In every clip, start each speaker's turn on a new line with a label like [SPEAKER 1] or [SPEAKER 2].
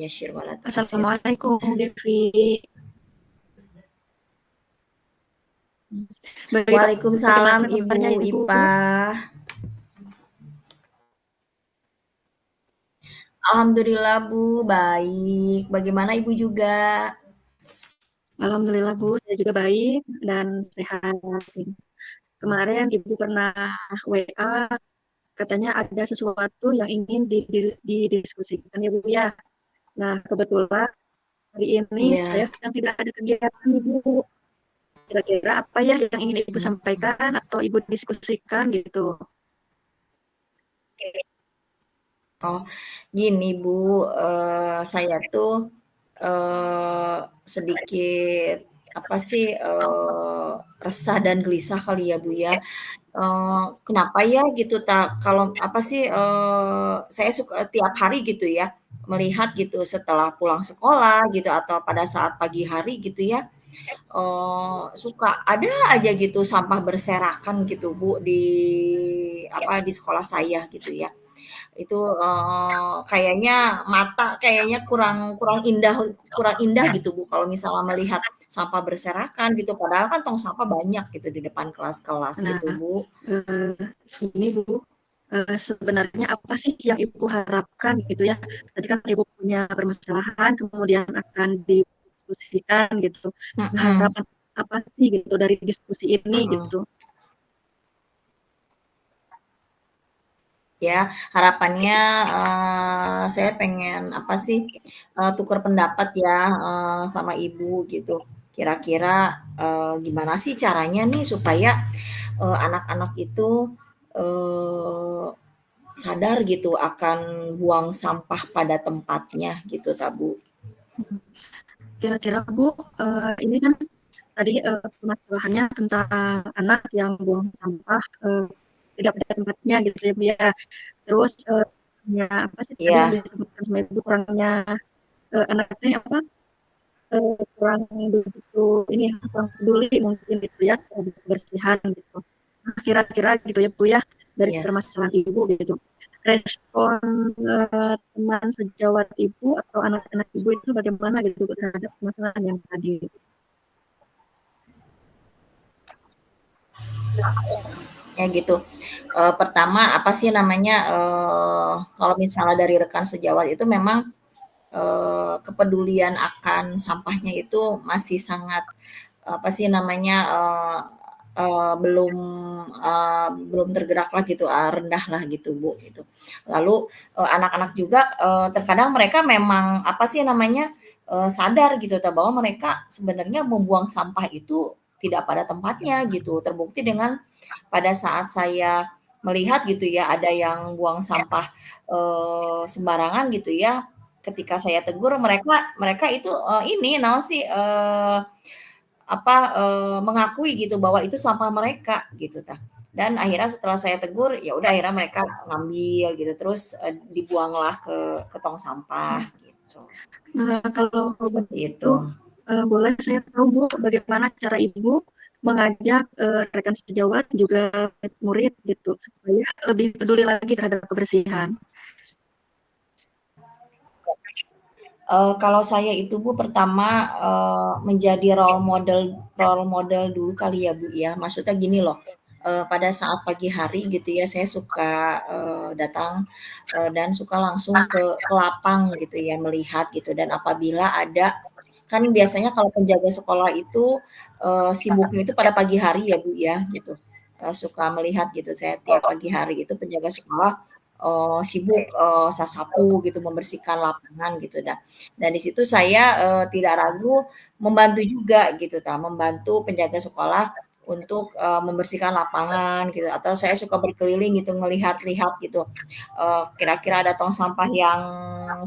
[SPEAKER 1] Assalamualaikum, Devi. Baik,
[SPEAKER 2] Waalaikumsalam
[SPEAKER 1] bagaimana
[SPEAKER 2] Ibu
[SPEAKER 1] kabarnya Ibu?
[SPEAKER 2] Ipah. Alhamdulillah Bu, baik. Bagaimana Ibu juga?
[SPEAKER 1] Alhamdulillah Bu, saya juga baik dan sehat. Kemarin Ibu pernah WA, katanya ada sesuatu yang ingin didiskusikan ya Bu ya. Nah, kebetulan hari ini saya
[SPEAKER 2] Iya.
[SPEAKER 1] sedang tidak ada kegiatan Ibu. Kira-kira apa ya yang ingin Ibu sampaikan atau Ibu diskusikan gitu?
[SPEAKER 2] Oh, gini Bu, saya tuh sedikit apa sih resah dan gelisah kali ya Bu ya. Kenapa ya gitu kalau apa sih saya suka tiap hari gitu ya melihat gitu setelah pulang sekolah gitu atau pada saat pagi hari gitu ya, suka ada aja gitu sampah berserakan gitu Bu di sekolah saya gitu ya. Itu, kayaknya mata kayaknya kurang indah gitu Bu kalau misalnya melihat sampah berserakan gitu, padahal kan tong sampah banyak gitu di depan kelas-kelas
[SPEAKER 1] Nah,
[SPEAKER 2] gitu Bu.
[SPEAKER 1] eh, ini Bu, sebenarnya apa sih yang Ibu harapkan gitu ya? Tadi kan Ibu punya permasalahan, kemudian akan didiskusikan gitu.
[SPEAKER 2] Mhm.
[SPEAKER 1] Harapan apa sih gitu dari diskusi ini
[SPEAKER 2] Heeh.
[SPEAKER 1] gitu?
[SPEAKER 2] Ya, harapannya, saya pengen apa sih, tukar pendapat ya, sama Ibu gitu. Kira-kira, gimana sih caranya nih supaya, anak-anak itu, eee, sadar gitu akan buang sampah pada tempatnya gitu ta, Bu?
[SPEAKER 1] Kira-kira Bu, ini kan tadi permasalahannya tentang anak yang buang sampah tidak pada tempatnya gitu ya Bu ya. Terus ya apa sih tadi yang
[SPEAKER 2] Iya,
[SPEAKER 1] disebutkan sama Ibu kurangnya anaknya apa kurang begitu ini kurang peduli mungkin gitu ya terhadap kebersihan gitu. Nah, kira-kira gitu ya Bu ya dari
[SPEAKER 2] iya.
[SPEAKER 1] permasalahan Ibu gitu. Respon teman sejawat Ibu atau anak-anak Ibu itu bagaimana gitu terhadap permasalahan yang tadi?
[SPEAKER 2] Ya gitu. Pertama apa sih namanya, kalau misalnya dari rekan sejawat itu memang kepedulian akan sampahnya itu masih sangat, apa sih namanya, belum, belum tergeraklah gitu, rendah lah gitu, Bu, gitu. Lalu, anak-anak juga, terkadang mereka memang, apa sih namanya, sadar gitu bahwa mereka sebenarnya membuang sampah itu tidak pada tempatnya gitu. Terbukti dengan pada saat saya melihat gitu ya, ada yang buang sampah, sembarangan gitu ya, ketika saya tegur mereka mereka itu, ini naon sih, mengakui gitu bahwa itu sampah mereka gitu tah. Dan akhirnya setelah saya tegur, ya udah akhirnya mereka ngambil gitu, terus, dibuanglah ke tong sampah gitu,
[SPEAKER 1] Nah, kalau
[SPEAKER 2] seperti
[SPEAKER 1] begitu,
[SPEAKER 2] itu.
[SPEAKER 1] boleh saya tahu Bu, bagaimana cara Ibu mengajak rekan sejawat juga murid gitu supaya lebih peduli lagi terhadap kebersihan?
[SPEAKER 2] Kalau saya itu Bu pertama, menjadi role model dulu kali ya Bu ya. Maksudnya gini loh, pada saat pagi hari gitu ya saya suka, datang, dan suka langsung ke lapang gitu ya melihat gitu dan apabila ada kan biasanya kalau penjaga sekolah itu, sibuknya itu pada pagi hari ya Bu ya gitu, suka melihat gitu saya tiap pagi hari itu penjaga sekolah, sibuk, sapu gitu membersihkan lapangan gitu dan di situ saya, tidak ragu membantu juga gitu membantu penjaga sekolah untuk, membersihkan lapangan gitu atau saya suka berkeliling gitu ngelihat-lihat gitu, kira-kira ada tong sampah yang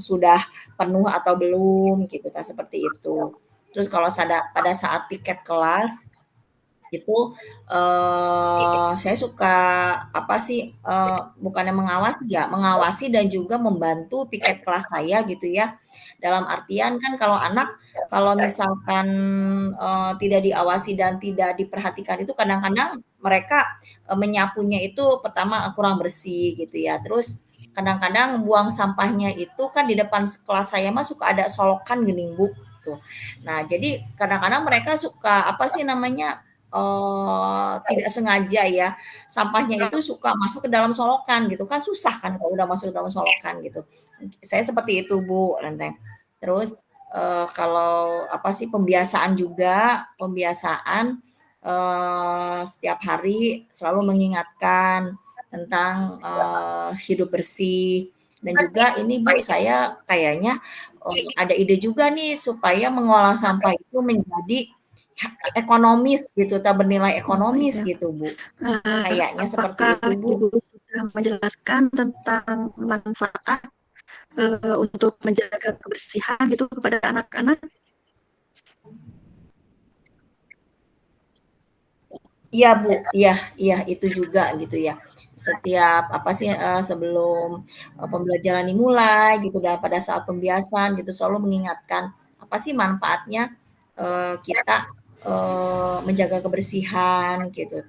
[SPEAKER 2] sudah penuh atau belum gitu seperti itu. Terus kalau pada saat piket kelas itu, saya suka apa sih, bukannya mengawasi ya, mengawasi dan juga membantu piket kelas saya gitu ya. Dalam artian kan kalau anak, kalau misalkan, tidak diawasi dan tidak diperhatikan itu kadang-kadang mereka, menyapunya itu pertama kurang bersih gitu ya. Terus kadang-kadang buang sampahnya itu kan di depan kelas saya mah suka ada solokan gini Bu, tuh. Nah, jadi kadang-kadang mereka suka apa sih namanya, tidak sengaja ya, sampahnya itu suka masuk ke dalam solokan gitu kan susah kan kalau udah masuk ke dalam solokan gitu. Saya seperti itu Bu, Lenteng. Terus, kalau apa sih, pembiasaan juga, pembiasaan, setiap hari selalu mengingatkan tentang, hidup bersih dan juga ini Bu, saya kayaknya, ada ide juga nih supaya mengolah sampah itu menjadi ekonomis gitu, bernilai
[SPEAKER 1] Oh,
[SPEAKER 2] ekonomis
[SPEAKER 1] iya.
[SPEAKER 2] gitu Bu. Kayaknya seperti
[SPEAKER 1] Apakah
[SPEAKER 2] itu Bu.
[SPEAKER 1] Ibu sudah menjelaskan tentang manfaat untuk menjaga kebersihan gitu kepada anak-anak?
[SPEAKER 2] Iya Bu, iya iya itu juga gitu ya. Setiap apa sih, sebelum, pembelajaran dimulai gitu dan pada saat pembiasan gitu selalu mengingatkan apa sih manfaatnya, kita, menjaga kebersihan gitu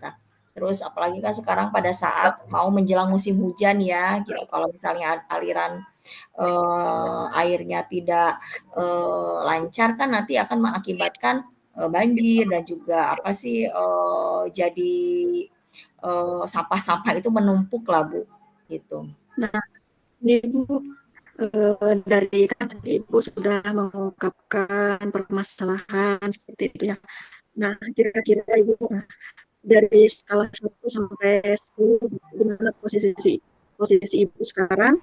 [SPEAKER 2] terus apalagi kan sekarang pada saat mau menjelang musim hujan ya gitu kalau misalnya aliran, airnya tidak, lancar kan nanti akan mengakibatkan, banjir dan juga apa sih, jadi, sampah-sampah itu menumpuk lah Bu, gitu.
[SPEAKER 1] Nah, Ibu dari kan tadi Ibu sudah mengungkapkan permasalahan seperti itu ya. Nah, kira-kira Ibu dari skala 1 sampai 10, gimana posisi Ibu sekarang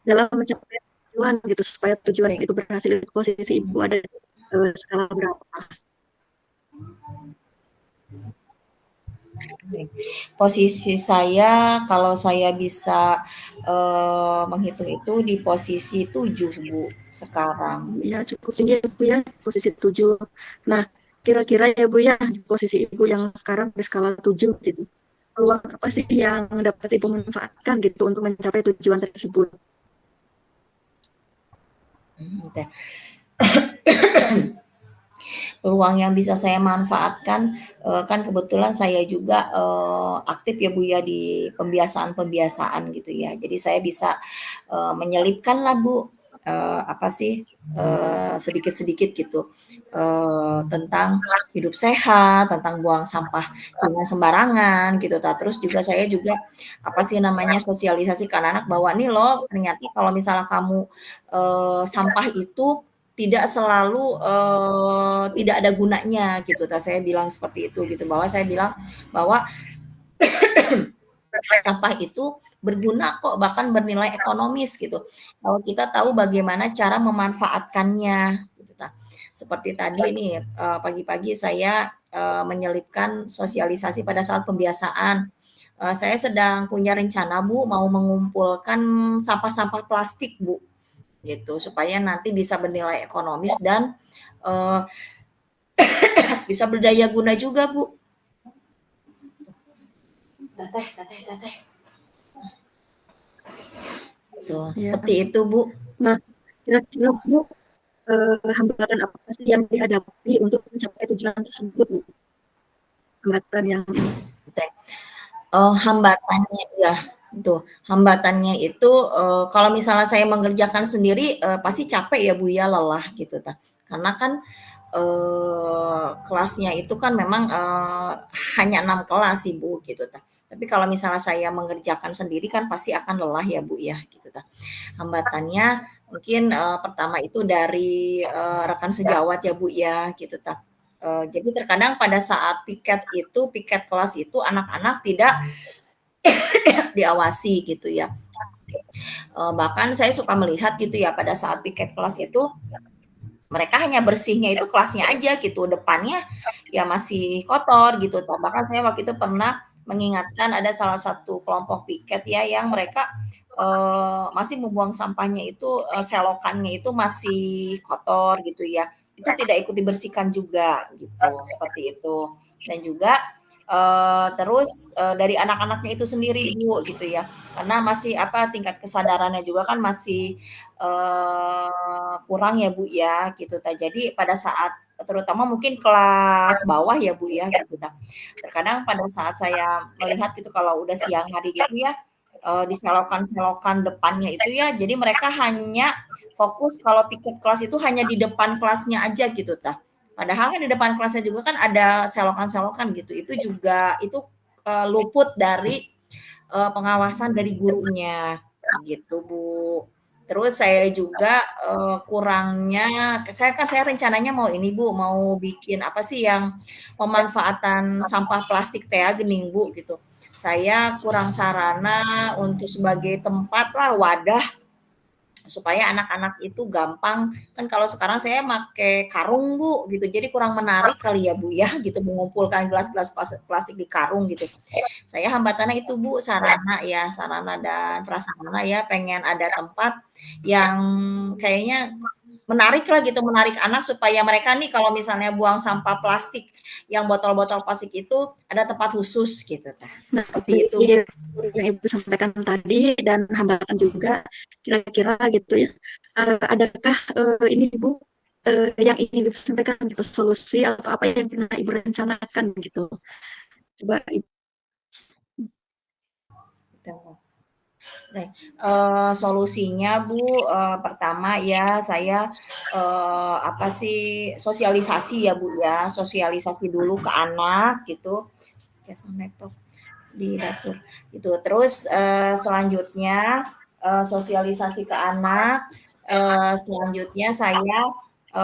[SPEAKER 1] dalam mencapai tujuan gitu, supaya tujuan
[SPEAKER 2] Baik.
[SPEAKER 1] itu berhasil, posisi Ibu ada di skala berapa?
[SPEAKER 2] Posisi saya kalau saya bisa, menghitung itu di posisi 7 Bu, sekarang.
[SPEAKER 1] Ya cukup tinggi ya Bu ya, posisi 7. Nah, kira-kira ya Bu ya, di posisi Ibu yang sekarang di skala 7 gitu, peluang apa sih yang dapat Ibu manfaatkan gitu untuk mencapai tujuan tersebut?
[SPEAKER 2] Bentar. Peluang yang bisa saya manfaatkan, kan kebetulan saya juga, aktif ya Bu ya di pembiasaan-pembiasaan gitu ya. Jadi saya bisa, menyelipkan lah Bu, apa sih, sedikit-sedikit gitu, tentang hidup sehat, tentang buang sampah jangan sembarangan gitu terus juga saya juga, apa sih namanya, sosialisasi ke anak-anak bahwa, "Nih loh ternyata kalau misalnya kamu, sampah itu tidak selalu, tidak ada gunanya gitu, saya bilang seperti itu gitu, bahwa saya bilang bahwa sampah itu berguna kok, bahkan bernilai ekonomis gitu. Kalau kita tahu bagaimana cara memanfaatkannya gitu Seperti tadi nih, pagi-pagi saya, menyelipkan sosialisasi pada saat pembiasaan. Saya sedang punya rencana Bu, mau mengumpulkan sampah-sampah plastik Bu, gitu. Supaya nanti bisa bernilai ekonomis dan, eee, bisa berdaya guna juga, Bu. Teteh teteh teteh. Tuh,
[SPEAKER 1] Ya.
[SPEAKER 2] seperti itu, Bu.
[SPEAKER 1] Nah, kira-kira Bu, hambatan apa sih yang dihadapi untuk mencapai tujuan tersebut Bu? Hambatan yang
[SPEAKER 2] Teh. Hambatannya ya, itu. Hambatannya itu, kalau misalnya saya mengerjakan sendiri, pasti capek ya, Bu, ya, lelah gitu Karena kan, kelasnya itu kan memang, hanya 6 kelas sih, Bu, gitu Tapi kalau misalnya saya mengerjakan sendiri kan pasti akan lelah ya, Bu, ya, gitu Hambatannya mungkin, pertama itu dari, rekan sejawat ya, Bu, ya, gitu jadi terkadang pada saat piket kelas itu anak-anak tidak diawasi gitu ya. Bahkan saya suka melihat gitu ya pada saat piket kelas itu mereka hanya bersihnya itu kelasnya aja gitu, depannya ya masih kotor gitu. Bahkan saya waktu itu pernah mengingatkan ada salah satu kelompok piket ya yang mereka masih membuang sampahnya itu selokannya itu masih kotor gitu ya. Itu tidak ikut dibersihkan juga gitu, seperti itu. Dan juga terus dari anak-anaknya itu sendiri Bu gitu ya. Karena masih apa tingkat kesadarannya juga kan masih kurang ya Bu ya gitu Jadi pada saat terutama mungkin kelas bawah ya Bu ya gitu Terkadang pada saat saya melihat gitu kalau udah siang hari gitu ya di selokan-selokan depannya itu ya, jadi mereka hanya fokus kalau piket kelas itu hanya di depan kelasnya aja gitu tah. Padahal kan di depan kelasnya juga kan ada selokan-selokan gitu. Itu juga itu luput dari pengawasan dari gurunya gitu Bu. Terus saya juga kurangnya, saya rencananya mau ini Bu, mau bikin apa sih yang pemanfaatan sampah plastik teh gening Bu gitu. Saya kurang sarana untuk sebagai tempat lah wadah supaya anak-anak itu gampang kan kalau sekarang saya make karung Bu gitu jadi kurang menarik kali ya Bu ya gitu mengumpulkan gelas-gelas plastik di karung gitu. Saya hambatannya itu Bu sarana dan prasarana ya pengen ada tempat yang kayaknya menarik lah gitu, menarik anak supaya mereka nih kalau misalnya buang sampah plastik yang botol-botol plastik itu ada tempat khusus gitu.
[SPEAKER 1] Nah,
[SPEAKER 2] Seperti
[SPEAKER 1] dari
[SPEAKER 2] itu Bu.
[SPEAKER 1] yang Ibu sampaikan tadi dan hambatan juga, kira-kira gitu ya, adakah ini Bu yang ingin disampaikan gitu solusi atau apa yang pernah Ibu rencanakan gitu? Coba Ibu.
[SPEAKER 2] Solusinya Bu, pertama ya saya, apa sih, sosialisasi ya Bu ya, sosialisasi dulu ke anak gitu, laptop di dapur, gitu. Terus, selanjutnya, sosialisasi ke anak, selanjutnya saya,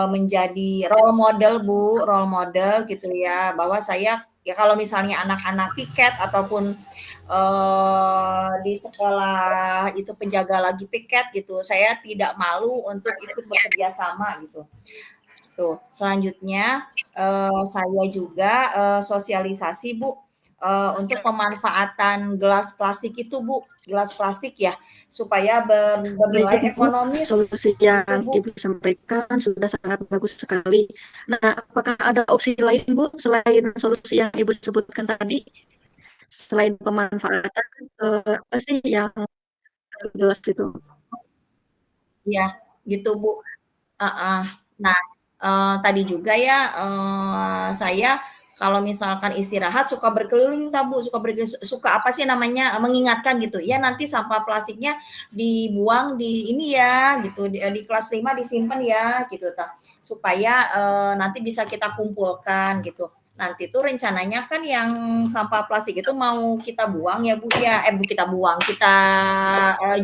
[SPEAKER 2] menjadi role model Bu, role model gitu ya, bahwa saya ya kalau misalnya anak-anak piket ataupun di sekolah itu penjaga lagi piket gitu, saya tidak malu untuk ikut bekerja sama gitu. Tuh, selanjutnya saya juga sosialisasi Bu untuk pemanfaatan gelas plastik itu Bu, gelas plastik ya, supaya bernilai
[SPEAKER 1] Baik Bu,
[SPEAKER 2] ekonomis
[SPEAKER 1] solusi
[SPEAKER 2] gitu
[SPEAKER 1] yang
[SPEAKER 2] Bu.
[SPEAKER 1] Ibu sampaikan sudah sangat bagus sekali. Nah, apakah ada opsi lain Bu selain solusi yang Ibu sebutkan tadi? Selain pemanfaatan apa sih yang gelas itu?
[SPEAKER 2] Iya, gitu Bu. Heeh. Nah, tadi juga ya, saya kalau misalkan istirahat suka berkeliling Tabu, suka apa sih namanya, mengingatkan gitu, "Ya nanti sampah plastiknya dibuang di ini ya," gitu, di kelas 5 disimpan ya, gitu ta. Supaya, nanti bisa kita kumpulkan gitu. Nanti tuh rencananya kan yang sampah plastik itu mau kita buang ya Bu ya, bu kita buang, kita,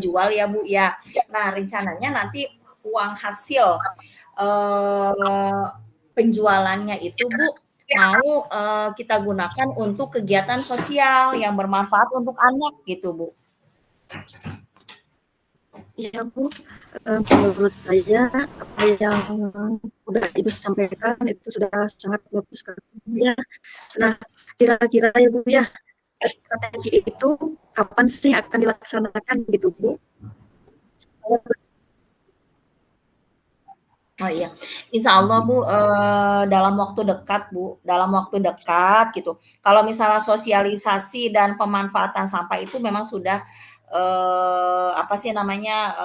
[SPEAKER 2] jual ya Bu ya. Nah rencananya nanti uang hasil penjualannya itu Bu mau kita gunakan untuk kegiatan sosial yang bermanfaat untuk anak gitu Bu.
[SPEAKER 1] Iya Bu, menurut saya apa yang udah Ibu sampaikan itu sudah sangat bagus sekali ya. Nah, kira-kira ya Bu ya, strategi itu kapan sih akan dilaksanakan gitu Bu?
[SPEAKER 2] Oh iya, insya Allah Bu, dalam waktu dekat Bu, dalam waktu dekat gitu. Kalau misalnya sosialisasi dan pemanfaatan sampah itu memang sudah, apa sih namanya,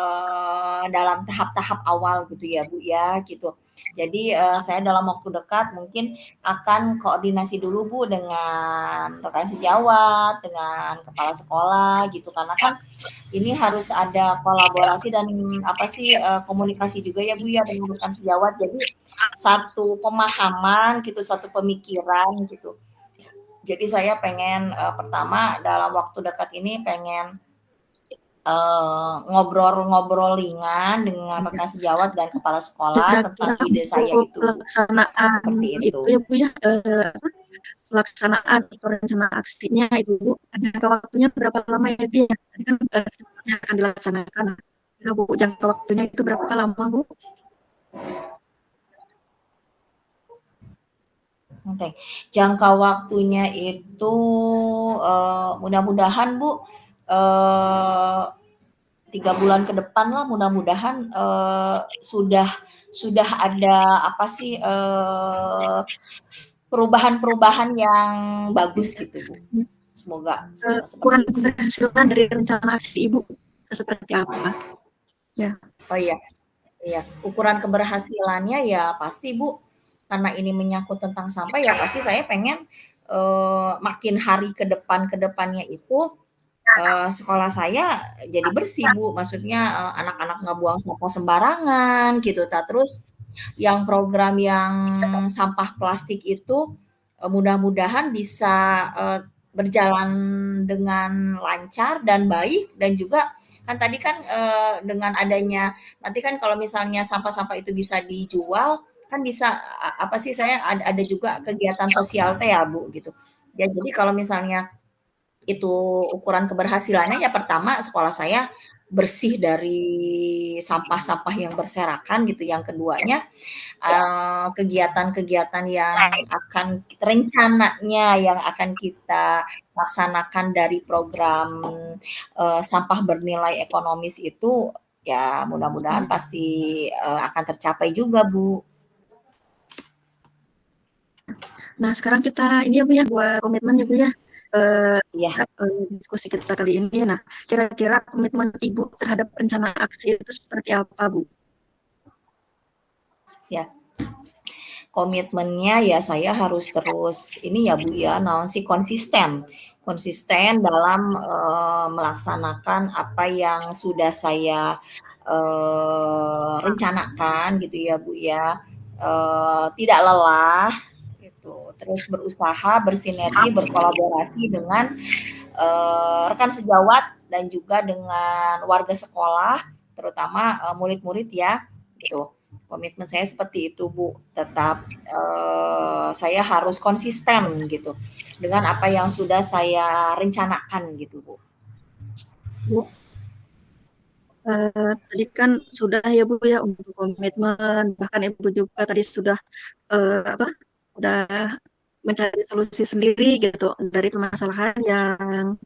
[SPEAKER 2] dalam tahap-tahap awal gitu ya Bu ya, gitu. Jadi, saya dalam waktu dekat mungkin akan koordinasi dulu Bu dengan rekan sejawat, dengan kepala sekolah gitu, karena kan ini harus ada kolaborasi dan apa sih komunikasi juga ya Bu ya dengan rekan sejawat. Jadi satu pemahaman gitu, satu pemikiran gitu. Jadi saya pengen pertama dalam waktu dekat ini pengen ngobrol-ngobrol ringan dengan rekan sejawat dan kepala sekolah tentang
[SPEAKER 1] Kira-kira
[SPEAKER 2] ide saya
[SPEAKER 1] untuk
[SPEAKER 2] itu Bu.
[SPEAKER 1] pelaksanaan
[SPEAKER 2] Seperti
[SPEAKER 1] itu
[SPEAKER 2] itu.
[SPEAKER 1] ya Bu ya, pelaksanaan atau rencana aksinya itu Bu, jangka waktunya berapa lama ya Bu ya? Tadi kan sepertinya akan dilaksanakan. Nah, Bu, jangka waktunya itu berapa lama Bu?
[SPEAKER 2] Oke, jangka waktunya itu mudah-mudahan Bu 3 bulan ke depan lah mudah-mudahan sudah ada apa sih perubahan-perubahan yang bagus gitu Bu. Semoga seperti
[SPEAKER 1] Ukuran
[SPEAKER 2] itu.
[SPEAKER 1] keberhasilan dari rencana aksi Ibu seperti apa? Ya.
[SPEAKER 2] Oh iya, iya. Ukuran keberhasilannya ya pasti Bu, karena ini menyangkut tentang sampah ya pasti saya pengen makin hari ke depannya itu sekolah saya jadi bersih, Bu. Maksudnya, anak-anak nggak buang sampah sembarangan gitu ta. Terus yang program yang sampah plastik itu, mudah-mudahan bisa, berjalan dengan lancar dan baik dan juga kan tadi kan, dengan adanya nanti kan kalau misalnya sampah-sampah itu bisa dijual, kan bisa apa sih, saya ada juga kegiatan sosial teh ya, Bu, gitu. Ya jadi kalau misalnya itu ukuran keberhasilannya ya pertama sekolah saya bersih dari sampah-sampah yang berserakan gitu, yang keduanya, kegiatan-kegiatan yang akan rencananya yang akan kita laksanakan dari program, sampah bernilai ekonomis itu, ya mudah-mudahan pasti, akan tercapai juga, Bu.
[SPEAKER 1] Nah, sekarang kita ini ya Bu ya, buat komitmen ya Bu ya,
[SPEAKER 2] Iya,
[SPEAKER 1] diskusi kita kali ini. Nah, kira-kira komitmen Ibu terhadap rencana aksi itu seperti apa Bu?
[SPEAKER 2] ya. Komitmennya ya saya harus terus ini ya Bu ya, naon sih, konsisten. Konsisten dalam, melaksanakan apa yang sudah saya, rencanakan gitu ya Bu ya. Tidak lelah gitu, terus berusaha bersinergi, berkolaborasi dengan, rekan sejawat dan juga dengan warga sekolah, terutama, murid-murid ya, gitu. Komitmen saya seperti itu, Bu. Tetap, saya harus konsisten gitu, dengan apa yang sudah saya rencanakan gitu, Bu.
[SPEAKER 1] Bu, tadi kan sudah ya Bu ya untuk komitmen, bahkan Ibu juga tadi sudah, apa, sudah mencari solusi sendiri gitu dari permasalahan yang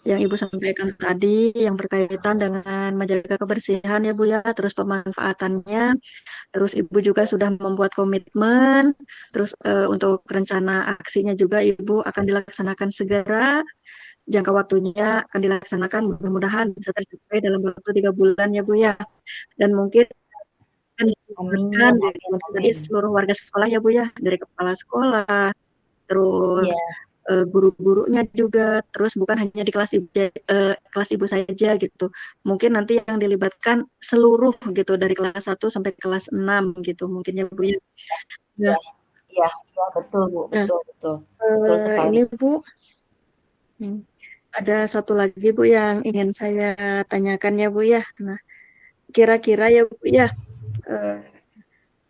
[SPEAKER 1] Ibu sampaikan tadi, yang berkaitan dengan menjaga kebersihan ya Bu ya, terus pemanfaatannya. Terus Ibu juga sudah membuat komitmen, terus untuk rencana aksinya juga Ibu akan dilaksanakan segera, jangka waktunya akan dilaksanakan mudah-mudahan bisa tercapai dalam waktu 3 bulan ya Bu ya. Dan mungkin akan
[SPEAKER 2] Amin,
[SPEAKER 1] dilibatkan
[SPEAKER 2] amin,
[SPEAKER 1] dari
[SPEAKER 2] amin.
[SPEAKER 1] seluruh warga sekolah ya Bu ya, dari kepala sekolah,
[SPEAKER 2] Iya,
[SPEAKER 1] terus guru-gurunya juga, terus bukan hanya di kelas ibu saja gitu. Mungkin nanti yang dilibatkan seluruh gitu dari kelas 1 sampai kelas 6 gitu mungkin ya Bu ya. Nah,
[SPEAKER 2] iya, iya, iya, betul, Bu,
[SPEAKER 1] nah,
[SPEAKER 2] betul, betul. Betul sekali.
[SPEAKER 1] ini Bu, hmm, ada satu lagi Bu yang ingin saya tanyakan ya Bu ya. Nah, kira-kira ya Bu ya, eh,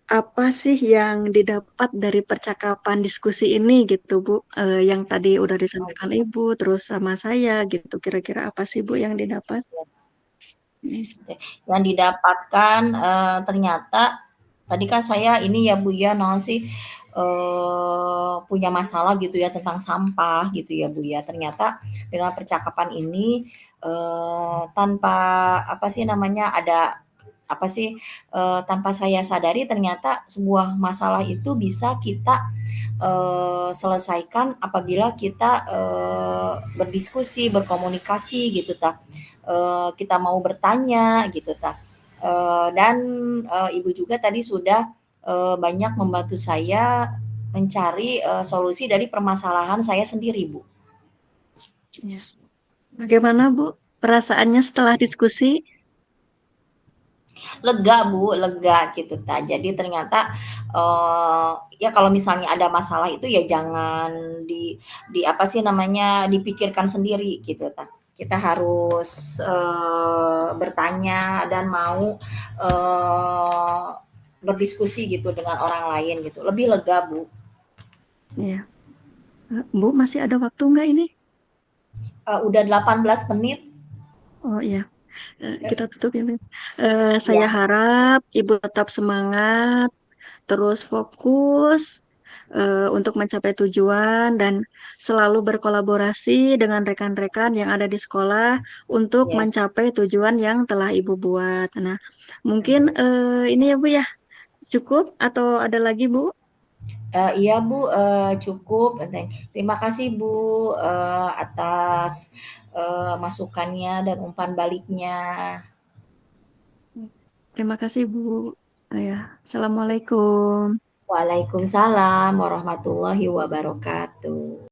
[SPEAKER 1] apa sih yang didapat dari percakapan diskusi ini gitu Bu? Yang tadi udah disampaikan Ibu, terus sama saya gitu. Kira-kira apa sih Bu yang didapat? Hmm.
[SPEAKER 2] Yang didapatkan, ternyata tadi kan saya ini ya Bu ya, naon sih, punya masalah gitu ya tentang sampah gitu ya Bu ya. Ternyata dengan percakapan ini, tanpa apa sih namanya, ada apa sih, tanpa saya sadari ternyata sebuah masalah itu bisa kita, selesaikan apabila kita, berdiskusi, berkomunikasi gitu ta. Kita mau bertanya gitu ta. Dan, Ibu juga tadi sudah, banyak membantu saya mencari, solusi dari permasalahan saya sendiri, Bu.
[SPEAKER 1] Ya. Bagaimana Bu perasaannya setelah diskusi?
[SPEAKER 2] Lega, Bu, lega gitu ta. Jadi ternyata, ya kalau misalnya ada masalah itu ya jangan di apa sih namanya, dipikirkan sendiri gitu ta. Kita harus, bertanya dan mau, berdiskusi gitu dengan orang lain gitu, lebih lega, Bu.
[SPEAKER 1] Ya. Bu masih ada waktu nggak ini?
[SPEAKER 2] Udah 18 menit.
[SPEAKER 1] Oh iya. Kita tutup ya. Bu.
[SPEAKER 2] Ya,
[SPEAKER 1] Saya harap Ibu tetap semangat, terus fokus untuk mencapai tujuan dan selalu berkolaborasi dengan rekan-rekan yang ada di sekolah untuk
[SPEAKER 2] ya.
[SPEAKER 1] mencapai tujuan yang telah Ibu buat. Nah, mungkin ini ya Bu ya, cukup atau ada lagi Bu?
[SPEAKER 2] Iya Bu, cukup. Terima kasih Bu, atas, masukannya dan umpan baliknya.
[SPEAKER 1] Terima kasih Bu. Ya, Assalamualaikum.
[SPEAKER 2] Waalaikumsalam warahmatullahi wabarakatuh.